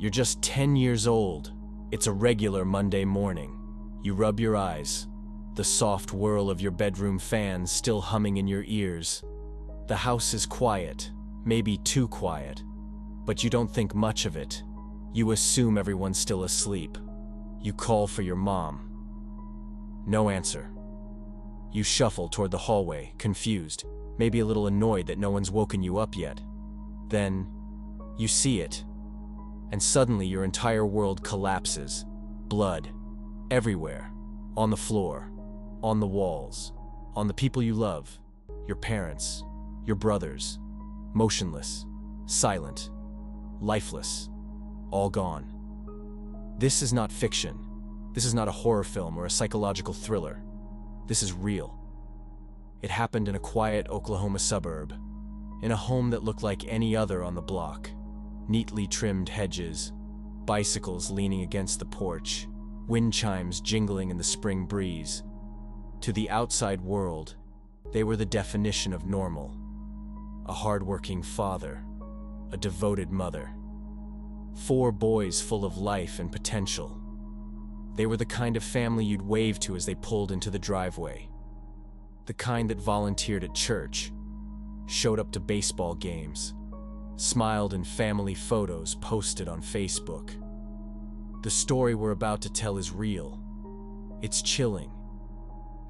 You're just 10 years old. It's a regular Monday morning. You rub your eyes, the soft whirl of your bedroom fan still humming in your ears. The house is quiet, maybe too quiet, but you don't think much of it. You assume everyone's still asleep. You call for your mom. No answer. You shuffle toward the hallway, confused, maybe a little annoyed that no one's woken you up yet. Then, you see it, and suddenly your entire world collapses. Blood, everywhere, on the floor, on the walls, on the people you love, your parents, your brothers, motionless, silent, lifeless, all gone. This is not fiction. This is not a horror film or a psychological thriller. This is real. It happened in a quiet Oklahoma suburb, in a home that looked like any other on the block. Neatly trimmed hedges, bicycles leaning against the porch, wind chimes jingling in the spring breeze. To the outside world, they were the definition of normal. A hardworking father, a devoted mother. 4 boys full of life and potential. They were the kind of family you'd wave to as they pulled into the driveway. The kind that volunteered at church, showed up to baseball games, smiled in family photos posted on Facebook. The story we're about to tell is real. It's chilling,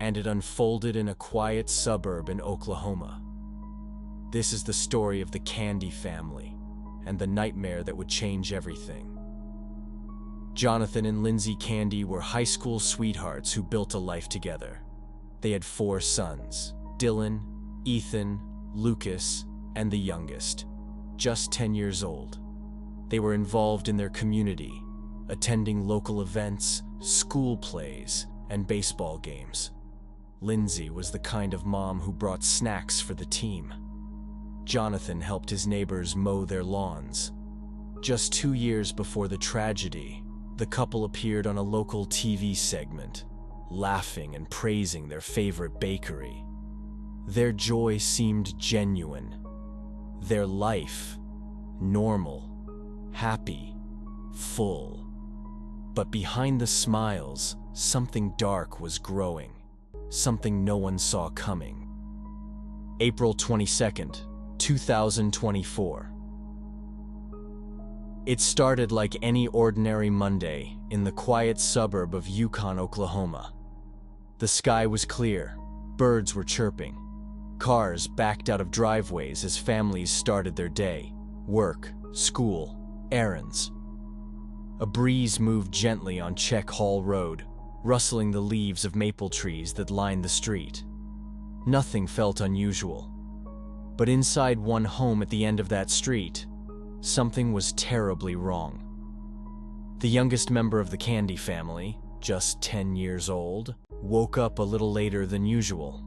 and it unfolded in a quiet suburb in Oklahoma. This is the story of the Candy family and the nightmare that would change everything. Jonathan and Lindsay Candy were high school sweethearts who built a life together. They had 4 sons, Dylan, Ethan, Lucas, and the youngest, just 10 years old. They were involved in their community, attending local events, school plays, and baseball games. Lindsay was the kind of mom who brought snacks for the team. Jonathan helped his neighbors mow their lawns. Just 2 years before the tragedy, the couple appeared on a local TV segment, laughing and praising their favorite bakery. Their joy seemed genuine. Their life, normal, happy, full. But behind the smiles, something dark was growing, something no one saw coming. April 22nd, 2024. It started like any ordinary Monday in the quiet suburb of Yukon, Oklahoma. The sky was clear, birds were chirping, cars backed out of driveways as families started their day, work, school, errands. A breeze moved gently on Check Hall Road, rustling the leaves of maple trees that lined the street. Nothing felt unusual. But inside one home at the end of that street, something was terribly wrong. The youngest member of the Candy family, just 10 years old, woke up a little later than usual.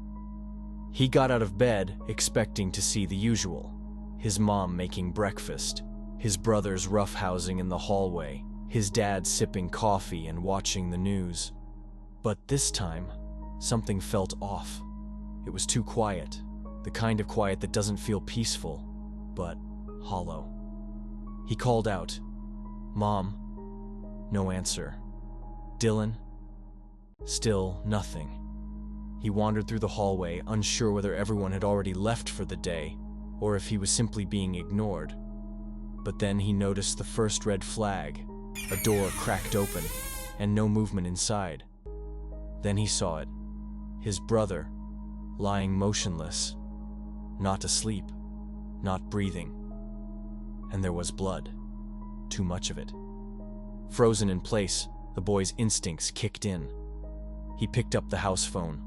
He got out of bed expecting to see the usual. His mom making breakfast, his brothers roughhousing in the hallway, his dad sipping coffee and watching the news. But this time, something felt off. It was too quiet, the kind of quiet that doesn't feel peaceful, but hollow. He called out, "Mom." No answer. "Dylan?" Still nothing. He wandered through the hallway, unsure whether everyone had already left for the day, or if he was simply being ignored. But then he noticed the first red flag, a door cracked open, and no movement inside. Then he saw it, his brother, lying motionless, not asleep, not breathing. And there was blood, too much of it. Frozen in place, the boy's instincts kicked in. He picked up the house phone.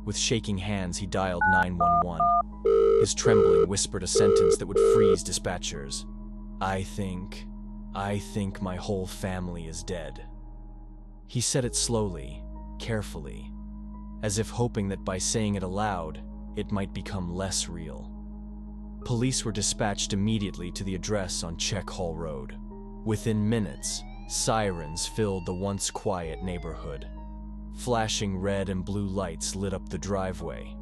With shaking hands, he dialed 911. His trembling whispered a sentence that would freeze dispatchers. I think my whole family is dead." He said it slowly, carefully, as if hoping that by saying it aloud, it might become less real. Police were dispatched immediately to the address on Check Hall Road. Within minutes, sirens filled the once quiet neighborhood. Flashing red and blue lights lit up the driveway.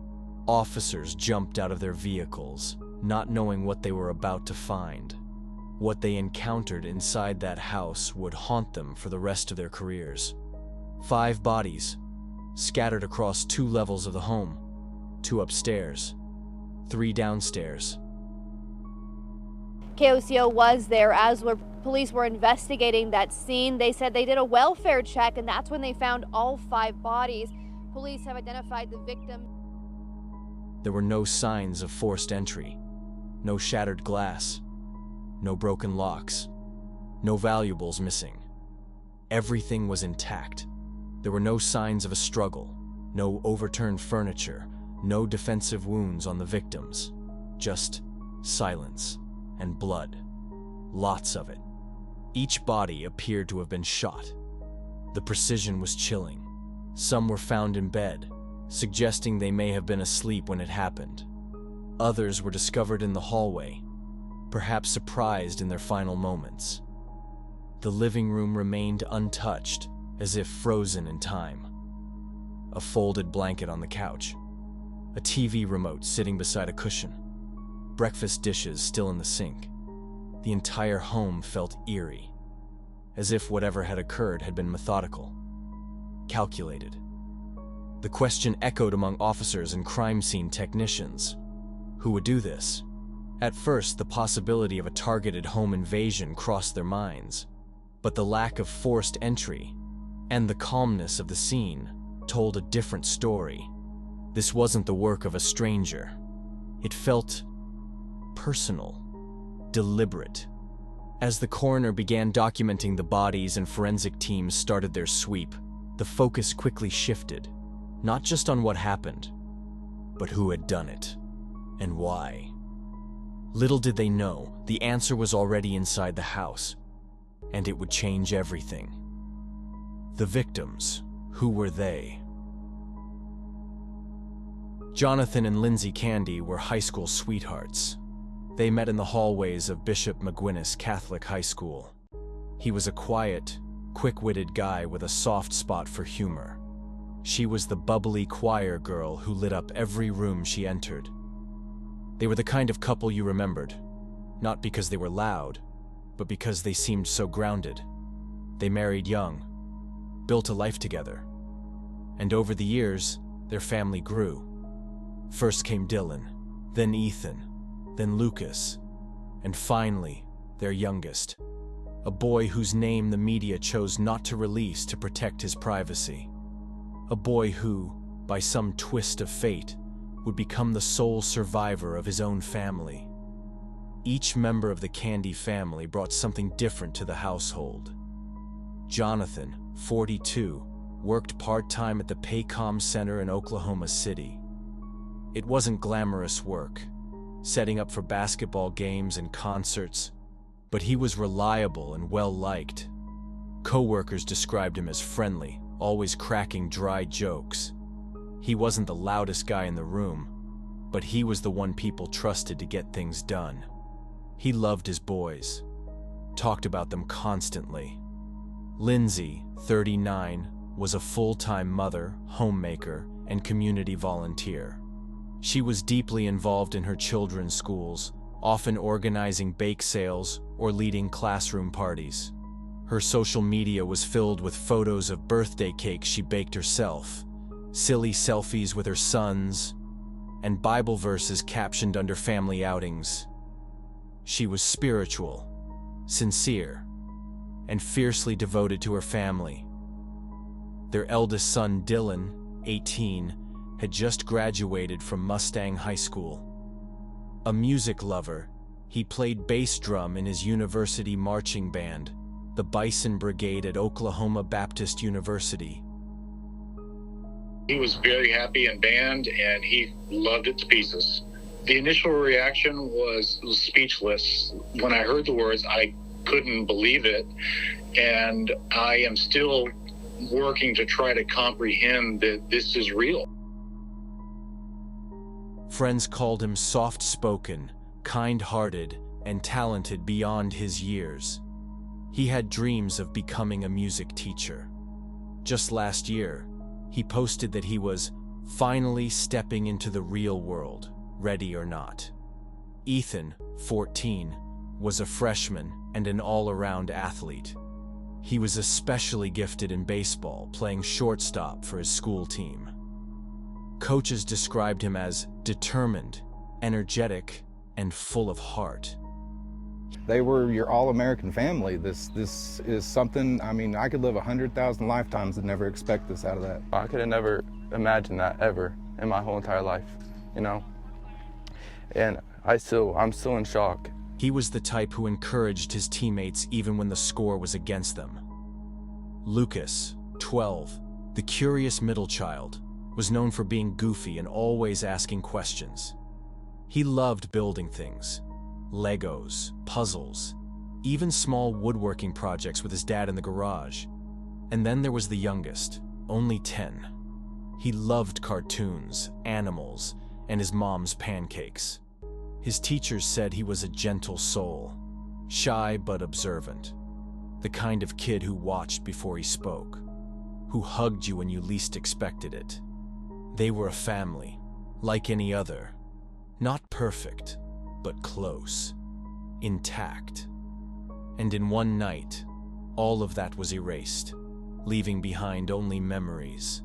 Officers jumped out of their vehicles, not knowing what they were about to find. What they encountered inside that house would haunt them for the rest of their careers. 5 bodies, scattered across 2 levels of the home, 2 upstairs, 3 downstairs. KOCO was there as police were investigating that scene. They said they did a welfare check, and that's when they found all 5 bodies. Police have identified the victim. There were no signs of forced entry, no shattered glass, no broken locks, no valuables missing. Everything was intact. There were no signs of a struggle, no overturned furniture, no defensive wounds on the victims, just silence and blood. Lots of it. Each body appeared to have been shot. The precision was chilling. Some were found in bed, suggesting they may have been asleep when it happened. Others were discovered in the hallway, perhaps surprised in their final moments. The living room remained untouched, as if frozen in time. A folded blanket on the couch, a TV remote sitting beside a cushion, breakfast dishes still in the sink. The entire home felt eerie, as if whatever had occurred had been methodical, calculated. The question echoed among officers and crime scene technicians. Who would do this? At first, the possibility of a targeted home invasion crossed their minds, but the lack of forced entry and the calmness of the scene told a different story. This wasn't the work of a stranger. It felt personal, deliberate. As the coroner began documenting the bodies and forensic teams started their sweep, the focus quickly shifted, not just on what happened, but who had done it and why. Little did they know, the answer was already inside the house, and it would change everything. The victims, who were they? Jonathan and Lindsay Candy were high school sweethearts. They met in the hallways of Bishop McGuinness Catholic High School. He was a quiet, quick-witted guy with a soft spot for humor. She was the bubbly choir girl who lit up every room she entered. They were the kind of couple you remembered, not because they were loud, but because they seemed so grounded. They married young, built a life together, and over the years, their family grew. First came Dylan, then Ethan, then Lucas, and finally, their youngest, a boy whose name the media chose not to release to protect his privacy. A boy who, by some twist of fate, would become the sole survivor of his own family. Each member of the Candy family brought something different to the household. Jonathan, 42, worked part-time at the Paycom Center in Oklahoma City. It wasn't glamorous work, setting up for basketball games and concerts, but he was reliable and well-liked. Co-workers described him as friendly, always cracking dry jokes. He wasn't the loudest guy in the room, but he was the one people trusted to get things done. He loved his boys, talked about them constantly. Lindsay, 39, was a full-time mother, homemaker, and community volunteer. She was deeply involved in her children's schools, often organizing bake sales or leading classroom parties. Her social media was filled with photos of birthday cakes she baked herself, silly selfies with her sons, and Bible verses captioned under family outings. She was spiritual, sincere, and fiercely devoted to her family. Their eldest son, Dylan, 18, had just graduated from Mustang High School. A music lover, he played bass drum in his university marching band, the Bison Brigade at Oklahoma Baptist University. He was very happy in band, and he loved it to pieces. The initial reaction was speechless. When I heard the words, I couldn't believe it, and I am still working to try to comprehend that this is real. Friends called him soft-spoken, kind-hearted, and talented beyond his years. He had dreams of becoming a music teacher. Just last year, he posted that he was finally stepping into the real world, ready or not. Ethan, 14, was a freshman and an all-around athlete. He was especially gifted in baseball, playing shortstop for his school team. Coaches described him as determined, energetic, and full of heart. They were your all-American family. This is something, I mean, I could live 100,000 lifetimes and never expect this out of that. I could have never imagined that ever in my whole entire life, you know? And I'm still in shock. He was the type who encouraged his teammates even when the score was against them. Lucas, 12, the curious middle child, was known for being goofy and always asking questions. He loved building things, Legos, puzzles, even small woodworking projects with his dad in the garage. And then there was the youngest, only 10. He loved cartoons, animals, and his mom's pancakes. His teachers said he was a gentle soul, shy but observant, the kind of kid who watched before he spoke, who hugged you when you least expected it. They were a family, like any other, not perfect, but close, intact. And in one night, all of that was erased, leaving behind only memories,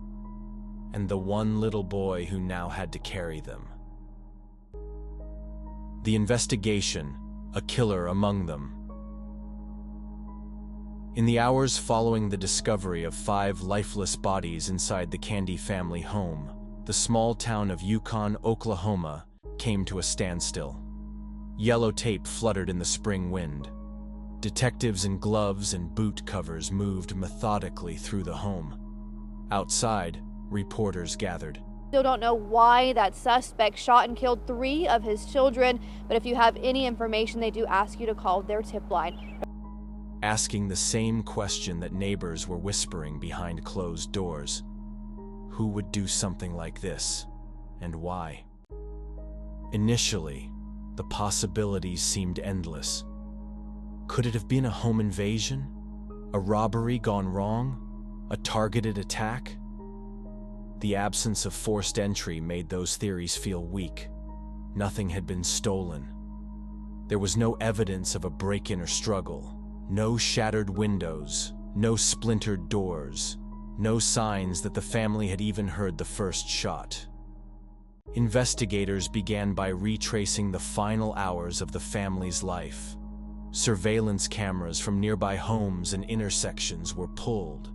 and the one little boy who now had to carry them. The investigation, a killer among them. In the hours following the discovery of 5 lifeless bodies inside the Candy family home, the small town of Yukon, Oklahoma, came to a standstill. Yellow tape fluttered in the spring wind. Detectives in gloves and boot covers moved methodically through the home. Outside, reporters gathered. Still don't know why that suspect shot and killed 3 of his children, but if you have any information, they do ask you to call their tip line. Asking the same question that neighbors were whispering behind closed doors. Who would do something like this, and why? Initially, the possibilities seemed endless. Could it have been a home invasion? A robbery gone wrong? A targeted attack? The absence of forced entry made those theories feel weak. Nothing had been stolen. There was no evidence of a break-in or struggle. No shattered windows, no splintered doors, no signs that the family had even heard the first shot. Investigators began by retracing the final hours of the family's life. Surveillance cameras from nearby homes and intersections were pulled.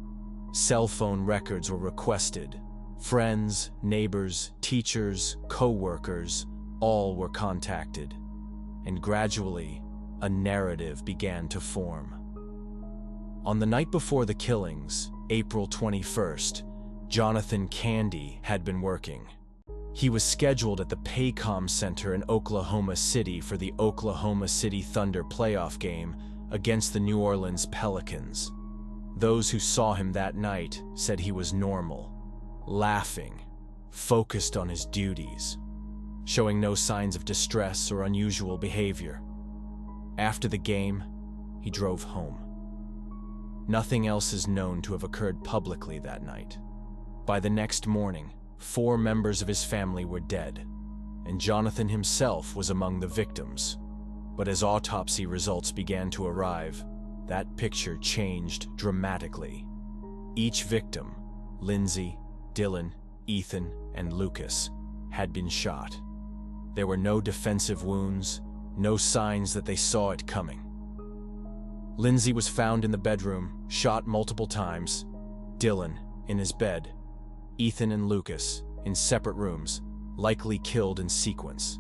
Cell phone records were requested. Friends, neighbors, teachers, co-workers, all were contacted. And gradually, a narrative began to form. On the night before the killings, April 21st, Jonathan Candy had been working. He was scheduled at the Paycom Center in Oklahoma City for the Oklahoma City Thunder playoff game against the New Orleans Pelicans. Those who saw him that night said he was normal, laughing, focused on his duties, showing no signs of distress or unusual behavior. After the game, he drove home. Nothing else is known to have occurred publicly that night. By the next morning, 4 members of his family were dead, and Jonathan himself was among the victims. But as autopsy results began to arrive, that picture changed dramatically. Each victim, Lindsay, Dylan, Ethan, and Lucas, had been shot. There were no defensive wounds, no signs that they saw it coming. Lindsay was found in the bedroom, shot multiple times. Dylan, in his bed. Ethan and Lucas, in separate rooms, likely killed in sequence.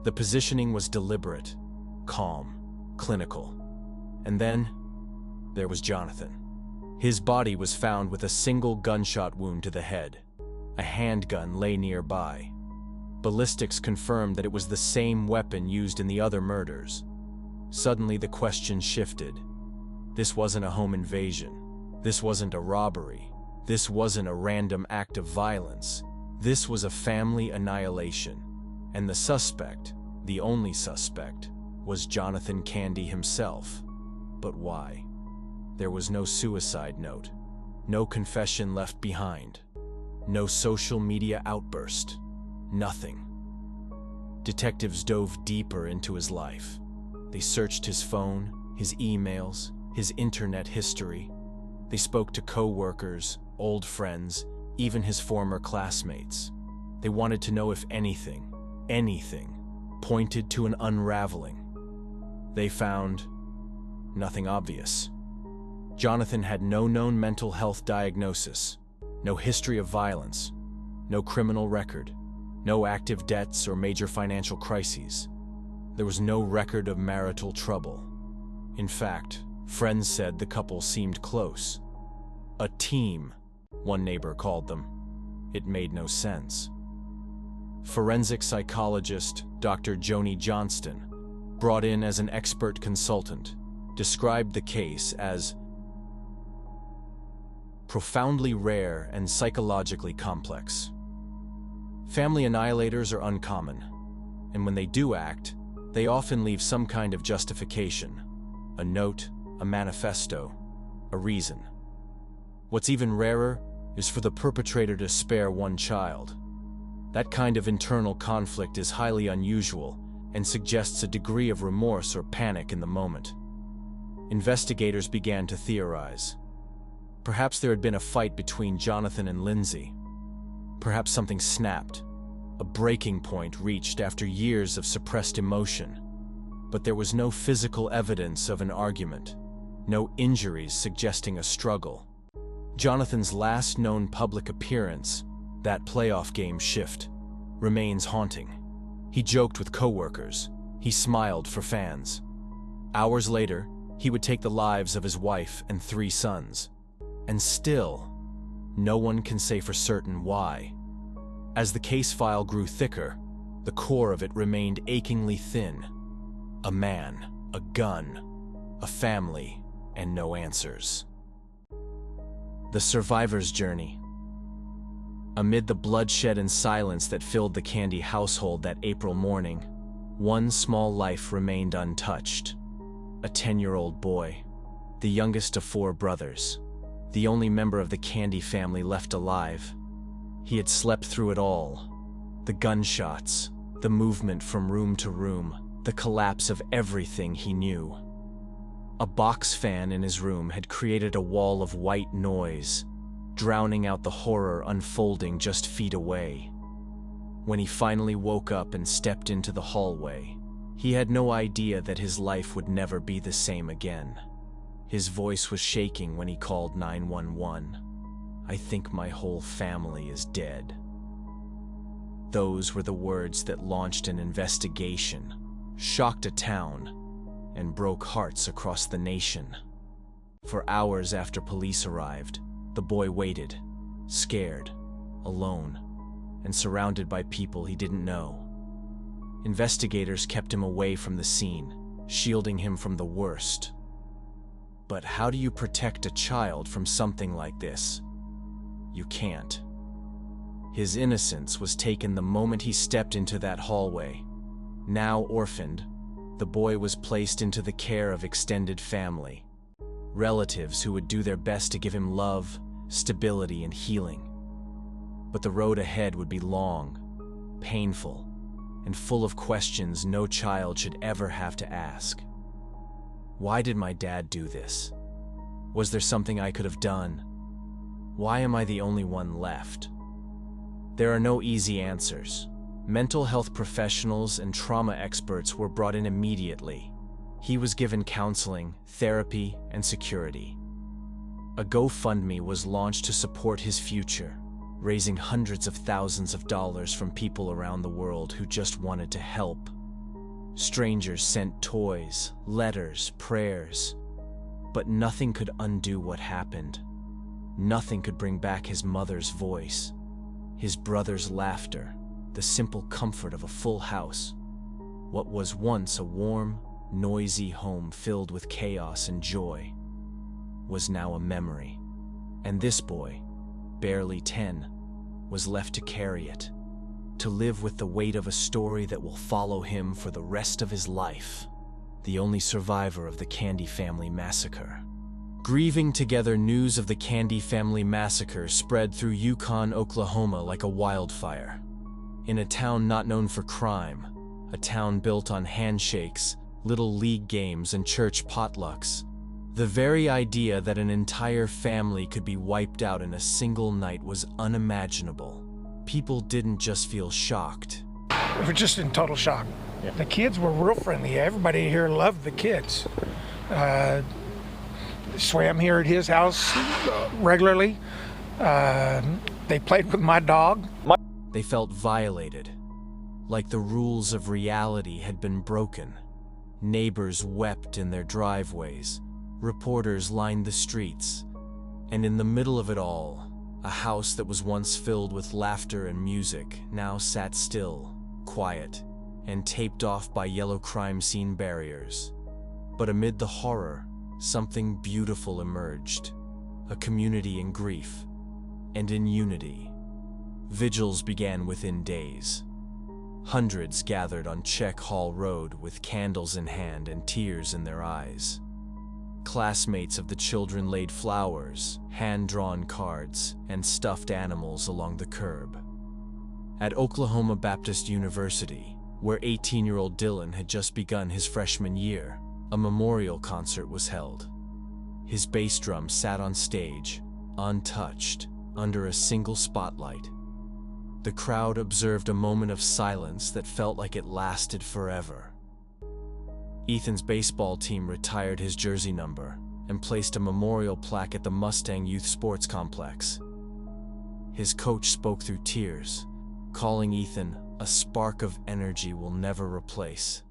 The positioning was deliberate, calm, clinical. And then, there was Jonathan. His body was found with a single gunshot wound to the head. A handgun lay nearby. Ballistics confirmed that it was the same weapon used in the other murders. Suddenly the question shifted. This wasn't a home invasion. This wasn't a robbery. This wasn't a random act of violence. This was a family annihilation. And the suspect, the only suspect, was Jonathan Candy himself. But why? There was no suicide note, no confession left behind, no social media outburst, nothing. Detectives dove deeper into his life. They searched his phone, his emails, his internet history. They spoke to co-workers, old friends, even his former classmates. They wanted to know if anything pointed to an unraveling. They found nothing obvious. Jonathan had no known mental health diagnosis, no history of violence, no criminal record, no active debts or major financial crises. There was no record of marital trouble. In fact, friends said the couple seemed close. A team, one neighbor called them. It made no sense. Forensic psychologist Dr. Joni Johnston, brought in as an expert consultant, described the case as profoundly rare and psychologically complex. Family annihilators are uncommon, and when they do act, they often leave some kind of justification, a note, a manifesto, a reason. What's even rarer is for the perpetrator to spare one child. That kind of internal conflict is highly unusual and suggests a degree of remorse or panic in the moment. Investigators began to theorize. Perhaps there had been a fight between Jonathan and Lindsay. Perhaps something snapped, a breaking point reached after years of suppressed emotion. But there was no physical evidence of an argument, no injuries suggesting a struggle. Jonathan's last known public appearance, that playoff game shift, remains haunting. He joked with coworkers. He smiled for fans. Hours later, he would take the lives of his wife and 3 sons. And still, no one can say for certain why. As the case file grew thicker, the core of it remained achingly thin. A man, a gun, a family, and no answers. The survivor's journey. Amid the bloodshed and silence that filled the Candy household that April morning, one small life remained untouched. A 10-year-old boy, the youngest of 4 brothers, the only member of the Candy family left alive. He had slept through it all. The gunshots, the movement from room to room, the collapse of everything he knew. A box fan in his room had created a wall of white noise, drowning out the horror unfolding just feet away. When he finally woke up and stepped into the hallway, he had no idea that his life would never be the same again. His voice was shaking when he called 911. "I think my whole family is dead." Those were the words that launched an investigation, shocked a town, and broke hearts across the nation. For hours after police arrived, the boy waited, scared, alone, and surrounded by people he didn't know. Investigators kept him away from the scene, shielding him from the worst. But how do you protect a child from something like this? You can't. His innocence was taken the moment he stepped into that hallway. Now orphaned, the boy was placed into the care of extended family, relatives who would do their best to give him love, stability, and healing. But the road ahead would be long, painful, and full of questions no child should ever have to ask. Why did my dad do this? Was there something I could have done? Why am I the only one left? There are no easy answers. Mental health professionals and trauma experts were brought in immediately. He was given counseling, therapy, and security. A GoFundMe was launched to support his future, raising hundreds of thousands of dollars from people around the world who just wanted to help. Strangers sent toys, letters, prayers, but nothing could undo what happened. Nothing could bring back his mother's voice, his brother's laughter, the simple comfort of a full house. What was once a warm, noisy home filled with chaos and joy was now a memory. And this boy, barely 10, was left to carry it, to live with the weight of a story that will follow him for the rest of his life. The only survivor of the Candy family massacre. Grieving together, news of the Candy family massacre spread through Yukon, Oklahoma like a wildfire. In a town not known for crime, a town built on handshakes, little league games, and church potlucks. The very idea that an entire family could be wiped out in a single night was unimaginable. People didn't just feel shocked. We were just in total shock. Yeah. The kids were real friendly. Everybody here loved the kids. Swam here at his house regularly. They played with my dog. They felt violated, like the rules of reality had been broken. Neighbors wept in their driveways. Reporters lined the streets. And in the middle of it all, a house that was once filled with laughter and music now sat still, quiet, and taped off by yellow crime scene barriers. But amid the horror, something beautiful emerged. A community in grief and in unity. Vigils began within days. Hundreds gathered on Czech Hall Road with candles in hand and tears in their eyes. Classmates of the children laid flowers, hand-drawn cards, and stuffed animals along the curb. At Oklahoma Baptist University, where 18-year-old Dylan had just begun his freshman year, a memorial concert was held. His bass drum sat on stage, untouched, under a single spotlight. The crowd observed a moment of silence that felt like it lasted forever. Ethan's baseball team retired his jersey number and placed a memorial plaque at the Mustang Youth Sports Complex. His coach spoke through tears, calling Ethan a spark of energy we'll never replace.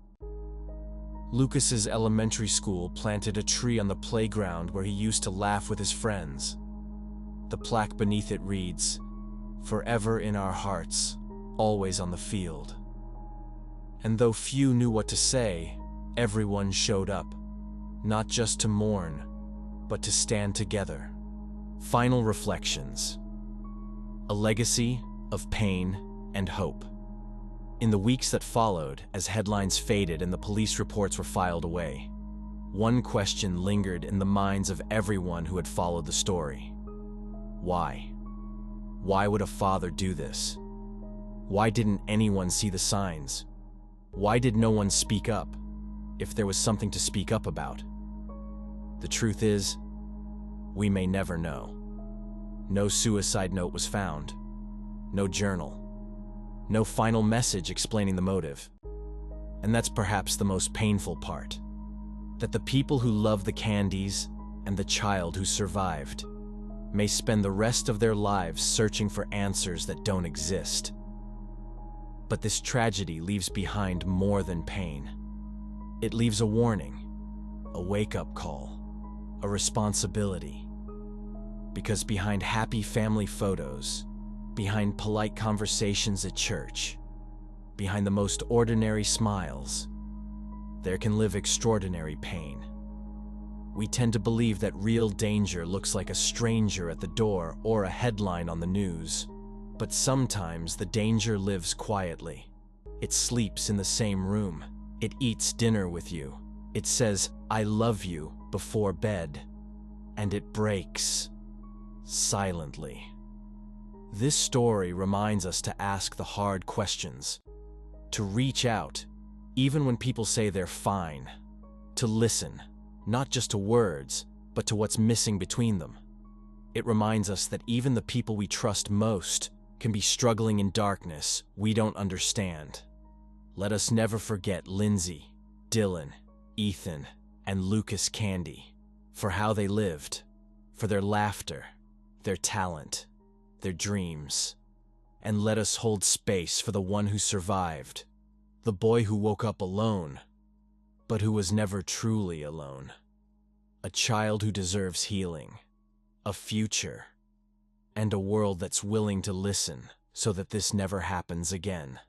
Lucas's elementary school planted a tree on the playground where he used to laugh with his friends. The plaque beneath it reads, "Forever in our hearts, always on the field." And though few knew what to say, everyone showed up, not just to mourn, but to stand together. Final reflections. A legacy of pain and hope. In the weeks that followed, as headlines faded and the police reports were filed away, one question lingered in the minds of everyone who had followed the story. Why? Why would a father do this? Why didn't anyone see the signs? Why did no one speak up, if there was something to speak up about? The truth is, we may never know. No suicide note was found. No journal. No final message explaining the motive. And that's perhaps the most painful part. That the people who love the Candys and the child who survived may spend the rest of their lives searching for answers that don't exist. But this tragedy leaves behind more than pain. It leaves a warning, a wake-up call, a responsibility. Because behind happy family photos, behind polite conversations at church, behind the most ordinary smiles, there can live extraordinary pain. We tend to believe that real danger looks like a stranger at the door or a headline on the news. But sometimes the danger lives quietly. It sleeps in the same room. It eats dinner with you. It says, "I love you," before bed. And it breaks silently. This story reminds us to ask the hard questions, to reach out, even when people say they're fine, to listen, not just to words, but to what's missing between them. It reminds us that even the people we trust most can be struggling in darkness we don't understand. Let us never forget Lindsay, Dylan, Ethan, and Lucas Candy for how they lived, for their laughter, their talent, their dreams. And let us hold space for the one who survived, the boy who woke up alone, but who was never truly alone. A child who deserves healing, a future, and a world that's willing to listen so that this never happens again.